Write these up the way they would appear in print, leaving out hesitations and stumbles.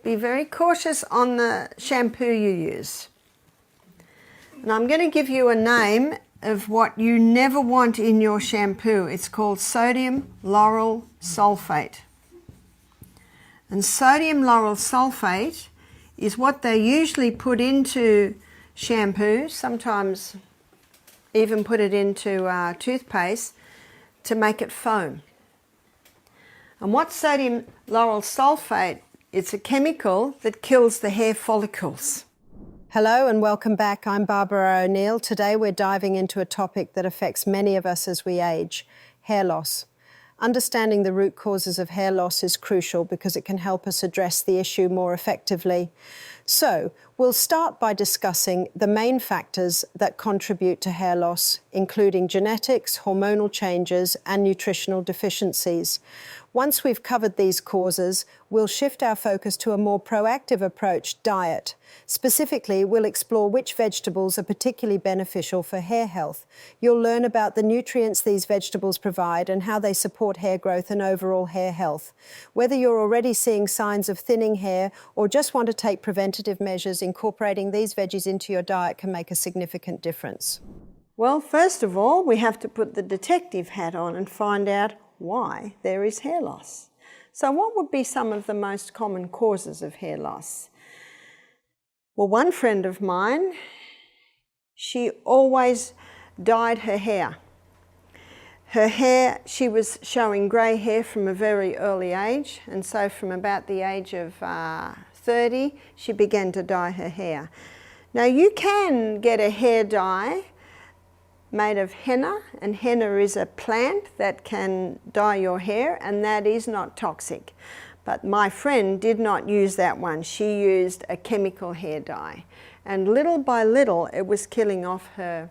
be very cautious on the shampoo you use. And I'm going to give you a name of what you never want in your shampoo. It's called sodium lauryl sulfate. And sodium lauryl sulfate is what they usually put into shampoo, sometimes even put it into toothpaste to make it foam. And what sodium lauryl sulfate, it's a chemical that kills the hair follicles. Hello and welcome back. I'm Barbara O'Neill. Today we're diving into a topic that affects many of us as we age, hair loss. Understanding the root causes of hair loss is crucial because it can help us address the issue more effectively. So, we'll start by discussing the main factors that contribute to hair loss, including genetics, hormonal changes, and nutritional deficiencies. Once we've covered these causes, we'll shift our focus to a more proactive approach, diet. Specifically, we'll explore which vegetables are particularly beneficial for hair health. You'll learn about the nutrients these vegetables provide and how they support hair growth and overall hair health. Whether you're already seeing signs of thinning hair or just want to take preventative measures, incorporating these veggies into your diet can make a significant difference. Well, first of all, we have to put the detective hat on and find out why there is hair loss. So what would be some of the most common causes of hair loss? Well, one friend of mine, she always dyed her hair. Her hair, she was showing grey hair from a very early age, and so from about the age of 30, she began to dye her hair. Now you can get a hair dye made of henna, and henna is a plant that can dye your hair, and that is not toxic. But my friend did not use that one. She used a chemical hair dye, and little by little it was killing off her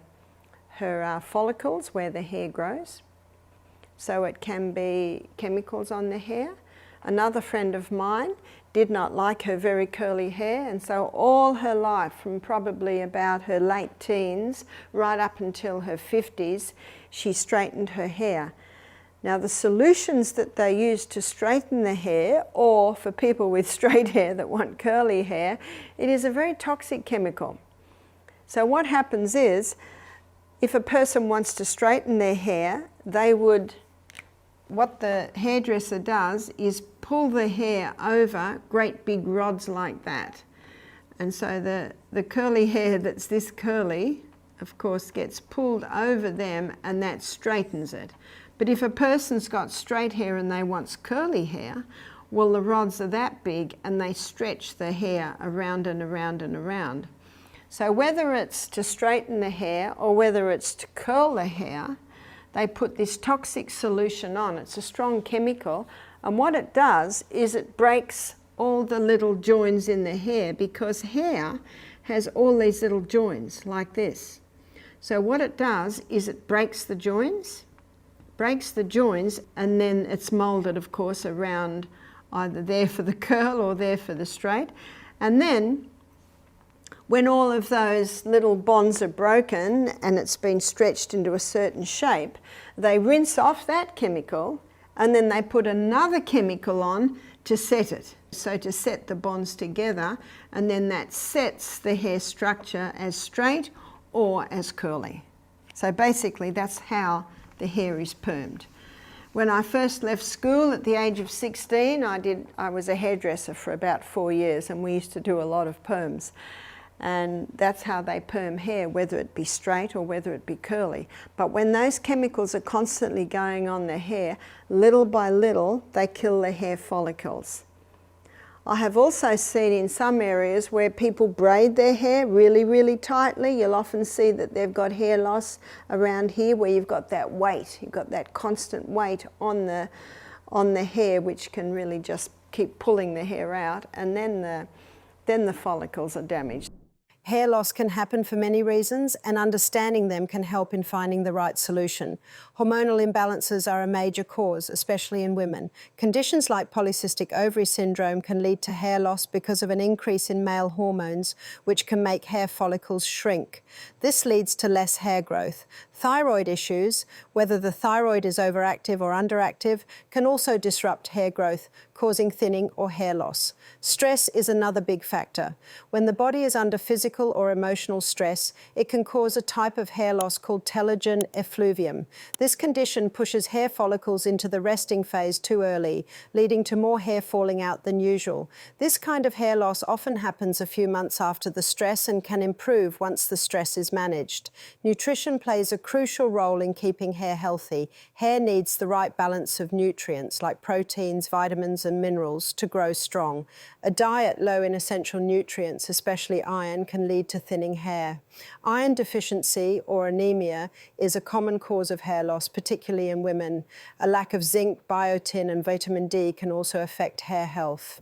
follicles where the hair grows. So it can be chemicals on the hair. Another friend of mine did not like her very curly hair, and so all her life, from probably about her late teens right up until her 50s, she straightened her hair. Now the solutions that they use to straighten the hair, or for people with straight hair that want curly hair, it is a very toxic chemical. So what happens is, if a person wants to straighten their hair, what the hairdresser does is pull the hair over great big rods like that. And so the curly hair that's this curly, of course, gets pulled over them, and that straightens it. But if a person's got straight hair and they want curly hair, well, the rods are that big and they stretch the hair around and around and around. So whether it's to straighten the hair or whether it's to curl the hair, they put this toxic solution on. It's a strong chemical, and what it does is it breaks all the little joins in the hair, because hair has all these little joins like this. So what it does is it breaks the joins, and then it's molded, of course, around either there for the curl or there for the straight. And then when all of those little bonds are broken and it's been stretched into a certain shape, they rinse off that chemical, and then they put another chemical on to set it. So to set the bonds together, and then that sets the hair structure as straight or as curly. So basically that's how the hair is permed. When I first left school at the age of 16, I was a hairdresser for about 4 years, and we used to do a lot of perms. And that's how they perm hair, whether it be straight or whether it be curly. But when those chemicals are constantly going on the hair, little by little, they kill the hair follicles. I have also seen in some areas where people braid their hair really, really tightly. You'll often see that they've got hair loss around here, where you've got that weight, you've got that constant weight on the hair, which can really just keep pulling the hair out, and then the follicles are damaged. Hair loss can happen for many reasons, and understanding them can help in finding the right solution. Hormonal imbalances are a major cause, especially in women. Conditions like polycystic ovary syndrome can lead to hair loss because of an increase in male hormones, which can make hair follicles shrink. This leads to less hair growth. Thyroid issues, whether the thyroid is overactive or underactive, can also disrupt hair growth, causing thinning or hair loss. Stress is another big factor. When the body is under physical or emotional stress, it can cause a type of hair loss called telogen effluvium. This condition pushes hair follicles into the resting phase too early, leading to more hair falling out than usual. This kind of hair loss often happens a few months after the stress and can improve once the stress is managed. Nutrition plays a crucial role in keeping hair healthy. Hair needs the right balance of nutrients like proteins, vitamins and minerals to grow strong. A diet low in essential nutrients, especially iron, can lead to thinning hair. Iron deficiency or anemia is a common cause of hair loss, particularly in women. A lack of zinc, biotin and vitamin D can also affect hair health.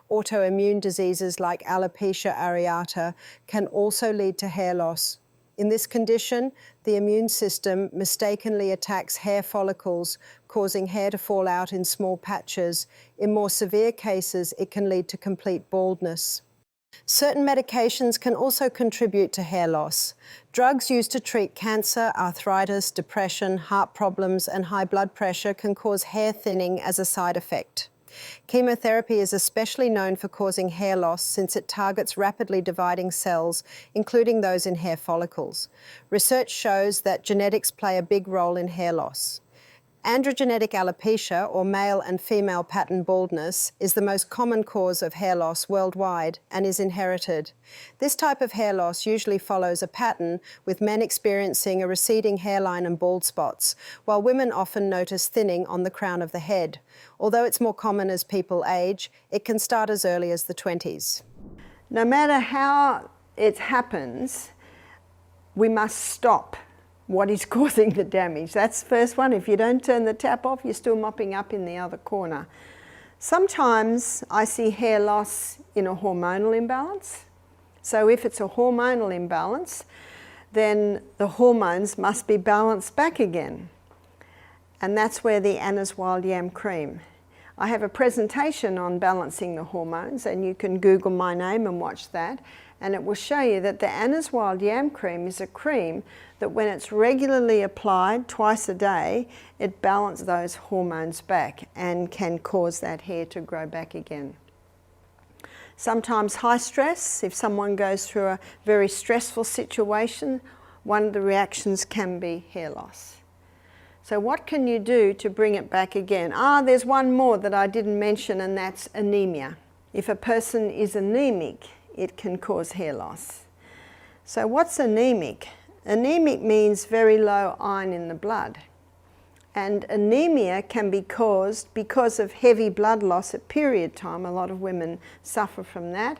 Autoimmune diseases like alopecia areata can also lead to hair loss. In this condition, the immune system mistakenly attacks hair follicles, causing hair to fall out in small patches. In more severe cases, it can lead to complete baldness. Certain medications can also contribute to hair loss. Drugs used to treat cancer, arthritis, depression, heart problems, and high blood pressure can cause hair thinning as a side effect. Chemotherapy is especially known for causing hair loss since it targets rapidly dividing cells, including those in hair follicles. Research shows that genetics play a big role in hair loss. Androgenetic alopecia, or male and female pattern baldness, is the most common cause of hair loss worldwide and is inherited. This type of hair loss usually follows a pattern, with men experiencing a receding hairline and bald spots, while women often notice thinning on the crown of the head. Although it's more common as people age, it can start as early as the 20s. No matter how it happens, we must stop what is causing the damage. That's the first one. If you don't turn the tap off, you're still mopping up in the other corner. Sometimes I see hair loss in a hormonal imbalance. So if it's a hormonal imbalance, then the hormones must be balanced back again. And that's where the Anna's Wild Yam cream. I have a presentation on balancing the hormones, and you can Google my name and watch that. And it will show you that the Anna's Wild Yam cream is a cream that when it's regularly applied twice a day, it balances those hormones back and can cause that hair to grow back again. Sometimes high stress, if someone goes through a very stressful situation, one of the reactions can be hair loss. So what can you do to bring it back again? There's one more that I didn't mention, and that's anemia. If a person is anemic, it can cause hair loss. So what's anemic? Anemic means very low iron in the blood. And anemia can be caused because of heavy blood loss at period time. A lot of women suffer from that,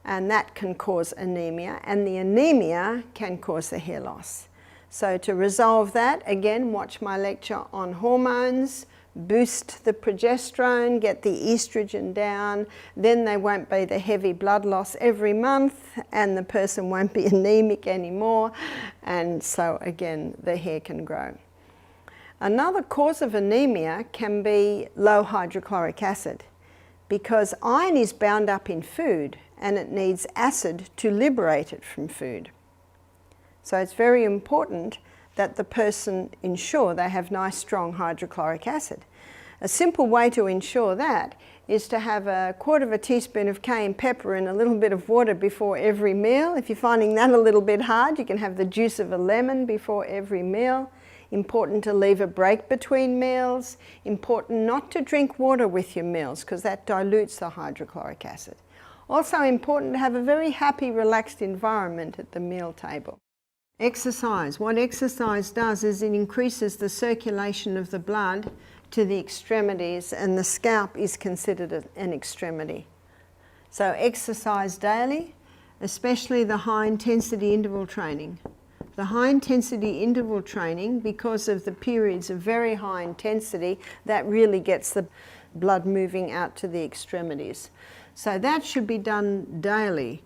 and that can cause anemia. And the anemia can cause the hair loss. So to resolve that, again, watch my lecture on hormones, boost the progesterone, get the estrogen down, then there won't be the heavy blood loss every month and the person won't be anemic anymore, and so again the hair can grow. Another cause of anemia can be low hydrochloric acid, because iron is bound up in food and it needs acid to liberate it from food. So it's very important that the person ensure they have nice strong hydrochloric acid. A simple way to ensure that is to have a quarter of a teaspoon of cayenne pepper in a little bit of water before every meal. If you're finding that a little bit hard, you can have the juice of a lemon before every meal. Important to leave a break between meals. Important not to drink water with your meals because that dilutes the hydrochloric acid. Also important to have a very happy, relaxed environment at the meal table. Exercise. What exercise does is it increases the circulation of the blood to the extremities, and the scalp is considered an extremity. So exercise daily, especially the high intensity interval training. The high intensity interval training, because of the periods of very high intensity, that really gets the blood moving out to the extremities. So that should be done daily.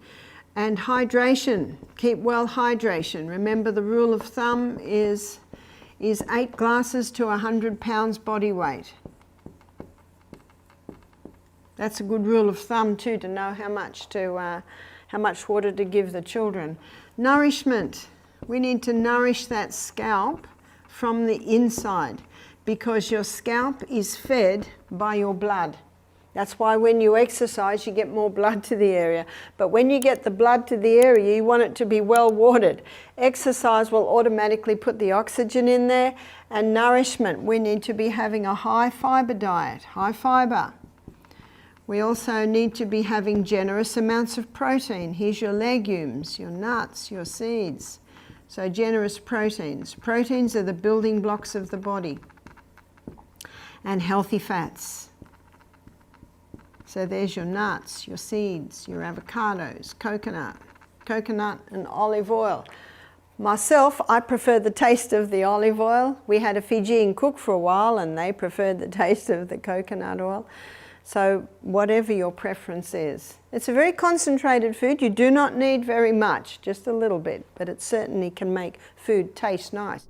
And hydration, keep well hydration. Remember the rule of thumb is 8 glasses to 100 pounds body weight. That's a good rule of thumb too, to know how much water to give the children. Nourishment, we need to nourish that scalp from the inside because your scalp is fed by your blood. That's why when you exercise, you get more blood to the area. But when you get the blood to the area, you want it to be well watered. Exercise will automatically put the oxygen in there. And nourishment, we need to be having a high fibre diet, high fibre. We also need to be having generous amounts of protein. Here's your legumes, your nuts, your seeds. So generous proteins. Proteins are the building blocks of the body. And healthy fats. So there's your nuts, your seeds, your avocados, coconut and olive oil. Myself, I prefer the taste of the olive oil. We had a Fijian cook for a while and they preferred the taste of the coconut oil. So whatever your preference is. It's a very concentrated food. You do not need very much, just a little bit, but it certainly can make food taste nice.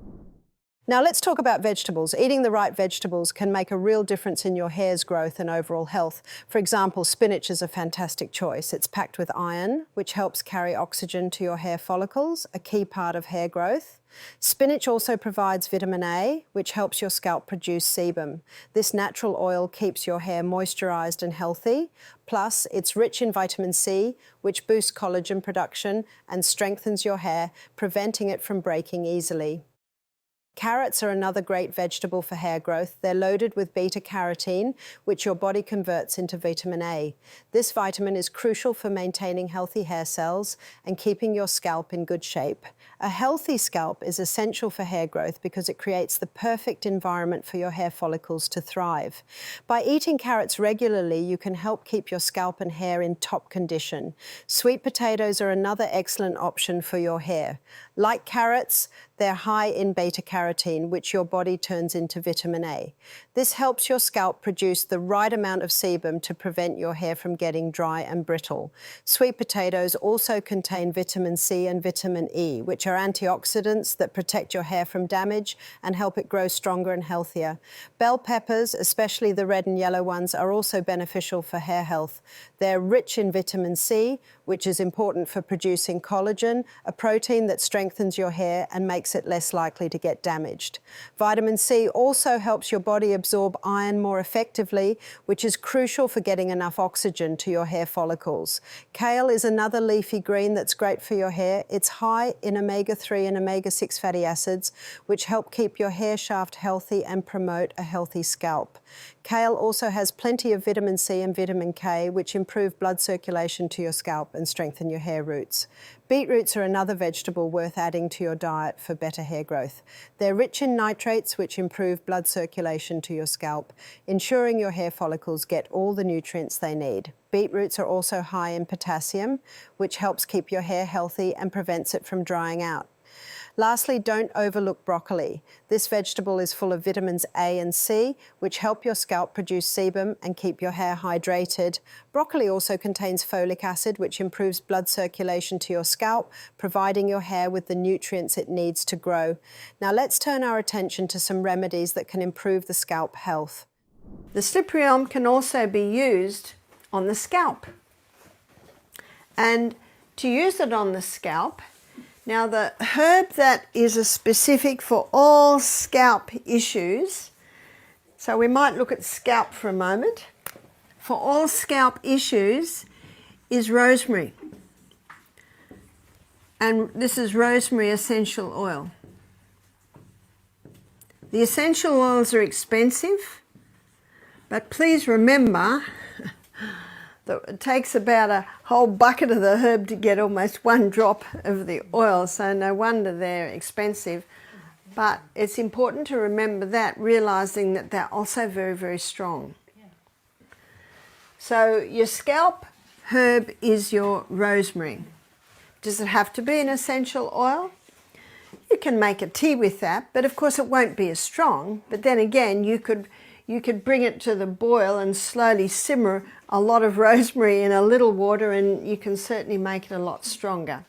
Now let's talk about vegetables. Eating the right vegetables can make a real difference in your hair's growth and overall health. For example, spinach is a fantastic choice. It's packed with iron, which helps carry oxygen to your hair follicles, a key part of hair growth. Spinach also provides vitamin A, which helps your scalp produce sebum. This natural oil keeps your hair moisturised and healthy. Plus, it's rich in vitamin C, which boosts collagen production and strengthens your hair, preventing it from breaking easily. Carrots are another great vegetable for hair growth. They're loaded with beta-carotene, which your body converts into vitamin A. This vitamin is crucial for maintaining healthy hair cells and keeping your scalp in good shape. A healthy scalp is essential for hair growth because it creates the perfect environment for your hair follicles to thrive. By eating carrots regularly, you can help keep your scalp and hair in top condition. Sweet potatoes are another excellent option for your hair. Like carrots, they're high in beta-carotene, which your body turns into vitamin A. This helps your scalp produce the right amount of sebum to prevent your hair from getting dry and brittle. Sweet potatoes also contain vitamin C and vitamin E, which are antioxidants that protect your hair from damage and help it grow stronger and healthier. Bell peppers, especially the red and yellow ones, are also beneficial for hair health. They're rich in vitamin C, which is important for producing collagen, a protein that strengthens your hair and makes it less likely to get damaged. Vitamin C also helps your body absorb iron more effectively, which is crucial for getting enough oxygen to your hair follicles. Kale is another leafy green that's great for your hair. It's high in omega-3 and omega-6 fatty acids, which help keep your hair shaft healthy and promote a healthy scalp. Kale also has plenty of vitamin C and vitamin K, which improve blood circulation to your scalp and strengthen your hair roots. Beetroots are another vegetable worth adding to your diet for better hair growth. They're rich in nitrates, which improve blood circulation to your scalp, ensuring your hair follicles get all the nutrients they need. Beetroots are also high in potassium, which helps keep your hair healthy and prevents it from drying out. Lastly, don't overlook broccoli. This vegetable is full of vitamins A and C, which help your scalp produce sebum and keep your hair hydrated. Broccoli also contains folic acid, which improves blood circulation to your scalp, providing your hair with the nutrients it needs to grow. Now let's turn our attention to some remedies that can improve the scalp health. The slippery elm can also be used on the scalp. And to use it on the scalp, now the herb that is a specific for all scalp issues, so we might look at scalp for a moment, for all scalp issues is rosemary. And this is rosemary essential oil. The essential oils are expensive, but please remember that it takes about a whole bucket of the herb to get almost one drop of the oil, so no wonder they're expensive. But it's important to remember that, realising that they're also very, very strong. So your scalp herb is your rosemary. Does it have to be an essential oil? You can make a tea with that, but of course it won't be as strong. But then again, you could bring it to the boil and slowly simmer a lot of rosemary in a little water, and you can certainly make it a lot stronger.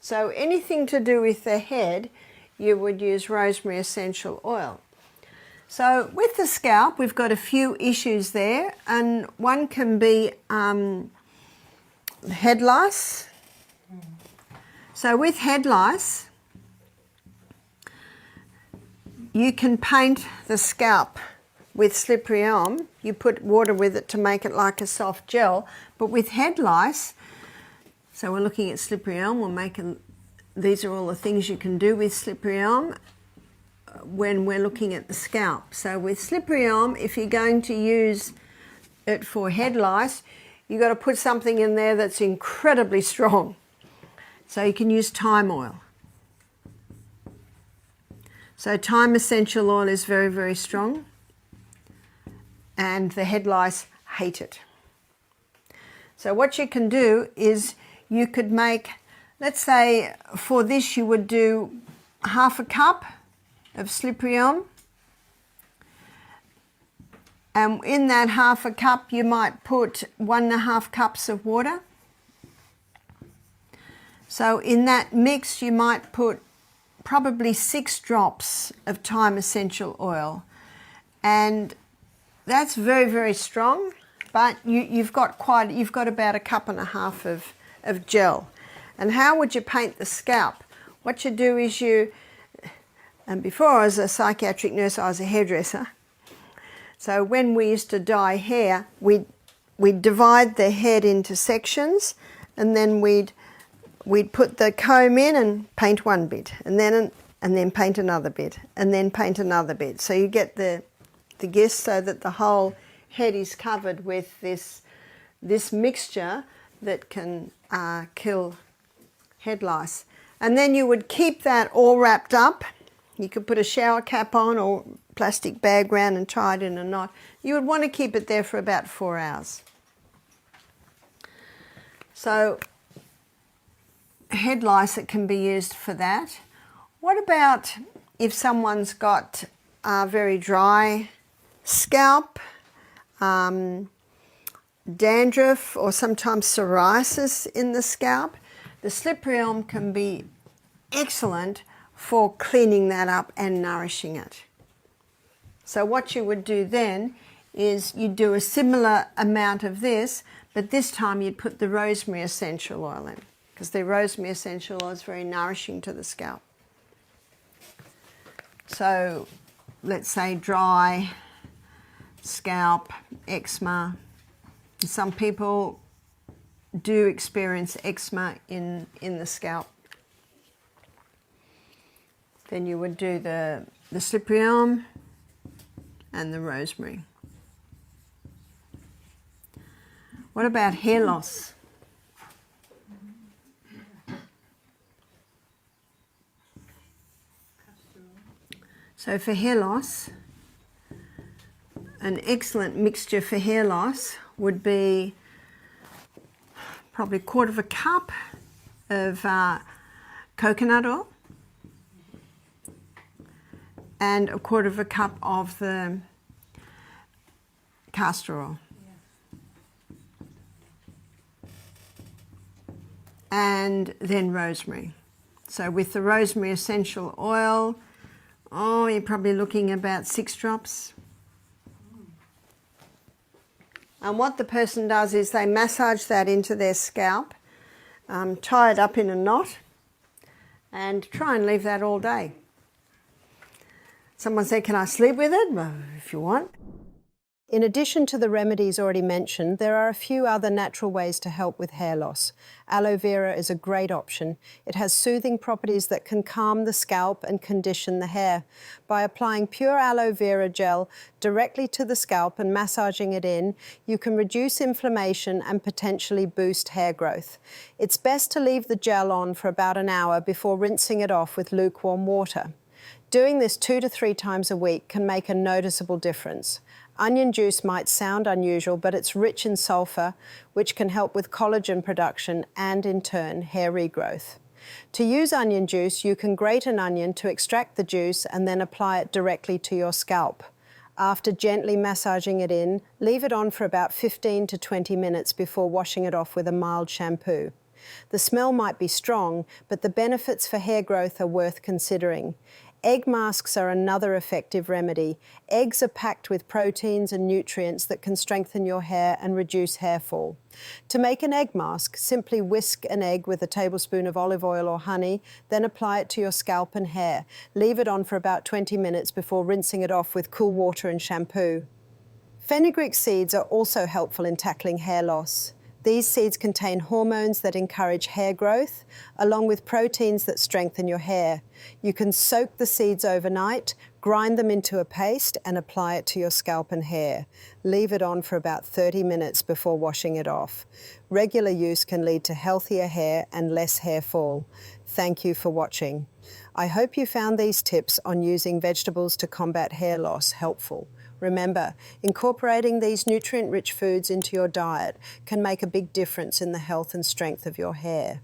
So anything to do with the head, you would use rosemary essential oil. So with the scalp, we've got a few issues there, and one can be head lice. So with head lice, you can paint the scalp with slippery elm, you put water with it to make it like a soft gel. But with head lice, so we're looking at slippery elm, these are all the things you can do with slippery elm when we're looking at the scalp. So with slippery elm, if you're going to use it for head lice, you've got to put something in there that's incredibly strong. So you can use thyme oil. So thyme essential oil is very, very strong, and the head lice hate it. So what you can do is you could make, let's say for this you would do half a cup of slippery elm, and in that half a cup you might put 1.5 cups of water. So in that mix you might put probably 6 drops of thyme essential oil, and that's very, very strong, but you've got about 1.5 cups of gel. And how would you paint the scalp? What you do is and before I was a psychiatric nurse, I was a hairdresser. So when we used to dye hair, we'd divide the head into sections, and then we'd put the comb in and paint one bit, and then paint another bit, and then paint another bit. So you get the gist, so that the whole head is covered with this mixture that can kill head lice. And then you would keep that all wrapped up. You could put a shower cap on or plastic bag round and tie it in a knot. You would want to keep it there for about 4 hours. So head lice, it can be used for that. What about if someone's got a very dry scalp, dandruff, or sometimes psoriasis in the scalp? The slippery elm can be excellent for cleaning that up and nourishing it. So what you would do then is you'd do a similar amount of this, but this time you'd put the rosemary essential oil in, because the rosemary essential oil is very nourishing to the scalp. So let's say dry scalp, eczema. Some people do experience eczema in the scalp. Then you would do the slippery elm and the rosemary. What about hair loss? So for hair loss, an excellent mixture for hair loss would be probably 1/4 cup of coconut oil and 1/4 cup of the castor oil. And then rosemary. So with the rosemary essential oil, you're probably looking about 6 drops. And what the person does is they massage that into their scalp, tie it up in a knot, and try and leave that all day. Someone said, can I sleep with it? Well, if you want. In addition to the remedies already mentioned, there are a few other natural ways to help with hair loss. Aloe vera is a great option. It has soothing properties that can calm the scalp and condition the hair. By applying pure aloe vera gel directly to the scalp and massaging it in, you can reduce inflammation and potentially boost hair growth. It's best to leave the gel on for about an hour before rinsing it off with lukewarm water. Doing this 2 to 3 times a week can make a noticeable difference. Onion juice might sound unusual, but it's rich in sulfur, which can help with collagen production and, in turn, hair regrowth. To use onion juice, you can grate an onion to extract the juice and then apply it directly to your scalp. After gently massaging it in, leave it on for about 15 to 20 minutes before washing it off with a mild shampoo. The smell might be strong, but the benefits for hair growth are worth considering. Egg masks are another effective remedy. Eggs are packed with proteins and nutrients that can strengthen your hair and reduce hair fall. To make an egg mask, simply whisk an egg with a tablespoon of olive oil or honey, then apply it to your scalp and hair. Leave it on for about 20 minutes before rinsing it off with cool water and shampoo. Fenugreek seeds are also helpful in tackling hair loss. These seeds contain hormones that encourage hair growth, along with proteins that strengthen your hair. You can soak the seeds overnight, grind them into a paste, and apply it to your scalp and hair. Leave it on for about 30 minutes before washing it off. Regular use can lead to healthier hair and less hair fall. Thank you for watching. I hope you found these tips on using vegetables to combat hair loss helpful. Remember, incorporating these nutrient-rich foods into your diet can make a big difference in the health and strength of your hair.